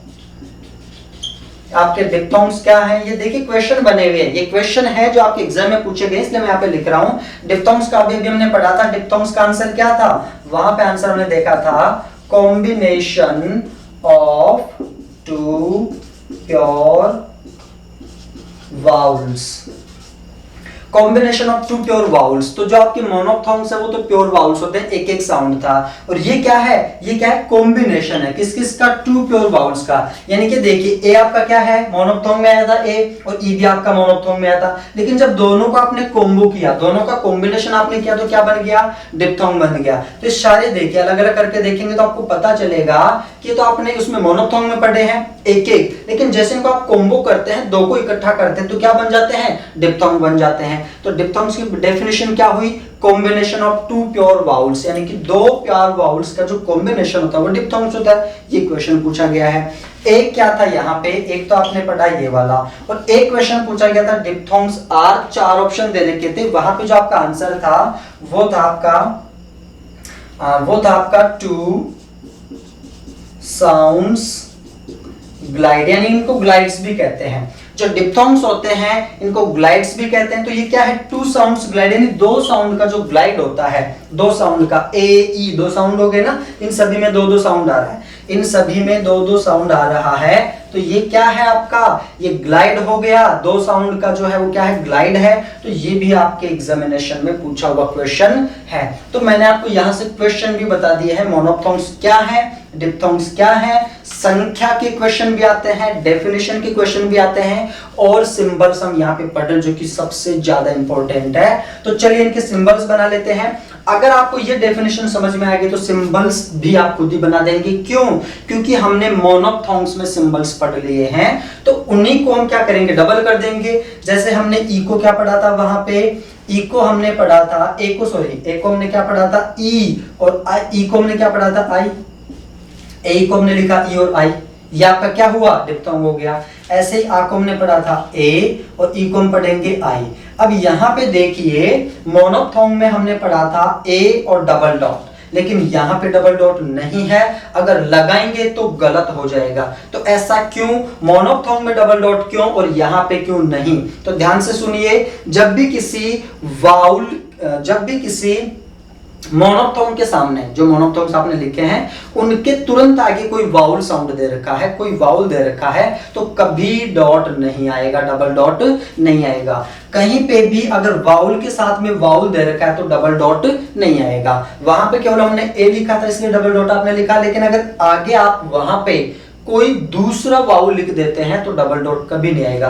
आपके डिप्थोंग्स क्या है, ये देखिए क्वेश्चन बने हुए हैं, ये क्वेश्चन है जो आपके एग्जाम में पूछे गए, इसलिए मैं यहाँ पे लिख रहा हूं। डिप्थोंग्स का अभी हमने पढ़ा था, डिप्थोंग्स का आंसर क्या था, वहां पे आंसर हमने देखा था combination of two pure vowels, combination of two pure vowels. तो जो आपके मोनोफ्थोंग्स है वो तो प्योर वाउल्स होते हैं, एक एक साउंड था। और ये क्या है, ये क्या है, कॉम्बिनेशन है किस किस का, टू प्योर वाउल्स का। यानी कि देखिए ए आपका क्या है, मोनोफ्थोंग में आया था ए, और ई भी आपका मोनोफ्थोंग में आया था। लेकिन जब दोनों को आपने कॉम्बो किया, दोनों का कॉम्बिनेशन आपने किया, तो क्या बन गया, डिप्थोंग बन गया। तो इस सारे देखिए अलग अलग करके देखेंगे तो आपको पता चलेगा कि तो आपने उसमें मोनोफ्थोंग में पढ़े हैं एक एक, लेकिन जैसे इनको आप कॉम्बो करते हैं, दो को इकट्ठा करते हैं, तो क्या बन जाते हैं, डिप्थोंग बन जाते हैं। तो डिप्थोंग्स की डेफिनेशन क्या हुई, combination of two pure vowels, यानी कि दो प्योर वाउल्स का जो कॉम्बिनेशन होता है वो डिप्थोंग्स होता है। ये क्वेश्चन पूछा गया है। एक क्या था यहाँ पे, एक तो आपने पढ़ा ये वाला, और एक क्वेश्चन पूछा गया था डिप्थोंग्स आर, चार ऑप्शन दे रखे थे, वहां पे जो आपका आंसर था वो था आपका टू साउंड्स ग्लाइड, यानी इनको ग्लाइड्स भी कहते हैं। जो डिप्थोंग्स होते हैं इनको ग्लाइड्स भी कहते हैं। तो ये क्या है, टू साउंड्स ग्लाइड, यानी दो साउंड का जो ग्लाइड होता है, दो साउंड का, ए ई दो साउंड हो गए ना, इन सभी में दो दो साउंड आ रहा है, इन सभी में दो दो साउंड आ रहा है। तो ये क्या है आपका, ये ग्लाइड हो गया, दो साउंड का जो है वो क्या है, ग्लाइड है। तो ये भी आपके एग्जामिनेशन में पूछा हुआ क्वेश्चन है। तो मैंने आपको यहां से क्वेश्चन भी बता दिए हैं, मोनोफ्थोंग्स क्या है, डिप्थोंग्स क्या है, संख्या के क्वेश्चन भी आते हैं, डेफिनेशन के क्वेश्चन भी आते हैं, और सिंबल्स हम यहाँ पे पढ़ रहे हैं जो कि सबसे ज्यादा इंपॉर्टेंट है। तो चलिए इनके सिंबल्स बना लेते हैं। अगर आपको ये डेफिनेशन समझ में आ गई तो सिंबल्स भी आप खुद ही बना देंगे। क्यों, क्योंकि हमने मोनोफ्थोंग्स में सिंबल्स पढ़ लिए हैं, तो उन्हीं को हम क्या करेंगे, डबल कर देंगे। जैसे हमने ई को क्या पढ़ा था, वहां पे ई को हमने पढ़ा था, ए को हमने क्या पढ़ा था, ई, और ई को हमने क्या पढ़ा था, आई, ए को हमने लिखा ई और आई, ये आपका क्या हुआ, डिप्थोंग हो गया। ऐसे ही आ को हमने पढ़ा था ए, और ई को हम पढ़ेंगे आई। अब यहाँ पे देखिए मोनोफ्थोंग में हमने पढ़ा था ए और डबल डॉट, लेकिन यहाँ पे डबल डॉट नहीं है, अगर लगाएंगे तो गलत हो जाएगा। तो ऐसा क्यों, मोनोफ्थोंग में डबल डॉट क्यों और यहाँ पे क्यों नहीं, तो ध्यान से सुनिए। जब भी किसी मोनोफ्थोंग के सामने, जो मोनोफ्थोंग्स आपने लिखे हैं उनके तुरंत आगे कोई वाउल साउंड दे रखा है, कोई वाउल दे रखा है, तो कभी डॉट नहीं आएगा, डबल डॉट नहीं आएगा। कहीं पे भी अगर वाउल के साथ में वाउल दे रखा है तो डबल डॉट नहीं आएगा। वहां पे केवल हमने ए लिखा था इसलिए डबल डॉट आपने लिखा, लेकिन अगर आगे आप वहां पे कोई दूसरा वाउल लिख देते हैं तो डबल डॉट कभी नहीं आएगा।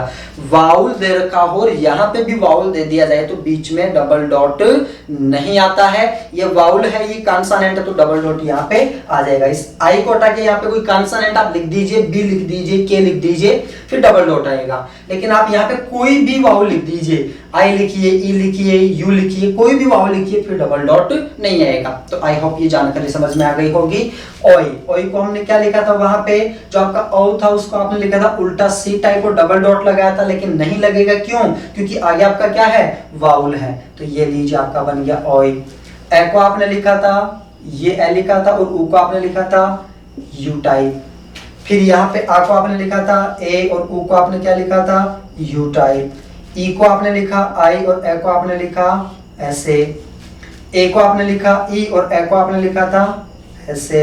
वाउल दे रखा हो और यहाँ पे भी वाउल दे दिया जाए तो बीच में डबल डॉट नहीं आता है। ये वाउल है, ये कॉन्सोनेंट है, तो डबल डॉट यहाँ पे आ जाएगा। इस आई को हटा के यहाँ पे कोई कॉन्सोनेंट आप लिख दीजिए, बी लिख दीजिए, के लिख दीजिए, फिर डबल डॉट आएगा। लेकिन आप यहाँ पे कोई भी वाउल लिख दीजिए, आई लिखिए, ई लिखिए, यू लिखिए, कोई भी वाउल लिखिए, फिर डबल डॉट नहीं आएगा। तो आई होप ये जानकारी समझ में आ गई होगी। ओई, ओई को हमने क्या लिखा था, वहां पे जो आपका ओ था उसको आपने लिखा था उल्टा सी टाइप और डबल डॉट लगाया था, लेकिन नहीं लगेगा। क्यों, क्योंकि आगे आपका क्या है, वाउल है। तो ये लीजिए आपका बन गया ओई। ए को आपने लिखा था, ये ए लिखा था, और ऊ को आपने लिखा था यू टाइप। फिर यहाँ पे आ को आपने लिखा था ए, और ऊ को आपने क्या लिखा था, यू टाइप। ई को आपने लिखा आई, और ए को आपने लिखा ऐसे। ए को आपने लिखा ई, और ए को आपने लिखा था ऐसे।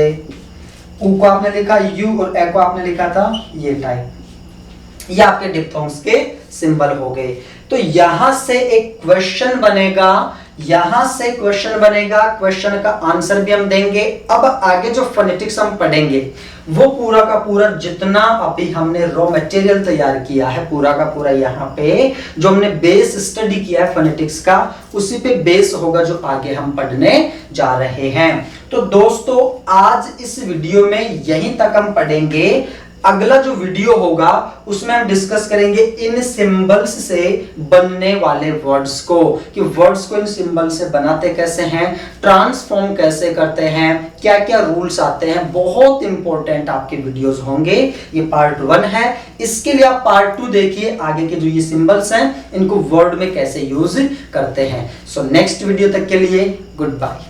ऊ को आपने लिखा यू, और ए को आपने लिखा था ये टाइप। ये आपके डिप्थोंग्स के सिंबल हो गए। तो यहां से एक क्वेश्चन बनेगा, यहां से क्वेश्चन बनेगा, क्वेश्चन का आंसर भी हम देंगे। अब आगे जो फोनेटिक्स हम पढ़ेंगे वो पूरा का पूरा जितना अभी हमने रॉ मटेरियल तैयार किया है, पूरा का पूरा यहाँ पे जो हमने बेस स्टडी किया है फोनेटिक्स का, उसी पे बेस होगा जो आगे हम पढ़ने जा रहे हैं। तो दोस्तों आज इस वीडियो में यहीं तक हम पढ़ेंगे। अगला जो वीडियो होगा उसमें हम डिस्कस करेंगे इन सिंबल्स से बनने वाले वर्ड्स को, कि वर्ड्स को इन सिंबल से बनाते कैसे हैं, ट्रांसफॉर्म कैसे करते हैं, क्या क्या रूल्स आते हैं। बहुत इंपॉर्टेंट आपके वीडियोस होंगे। ये पार्ट 1 है, इसके लिए आप पार्ट 2 देखिए, आगे के जो ये सिंबल्स हैं इनको वर्ड में कैसे यूज करते हैं। सो नेक्स्ट वीडियो तक के लिए गुड बाय।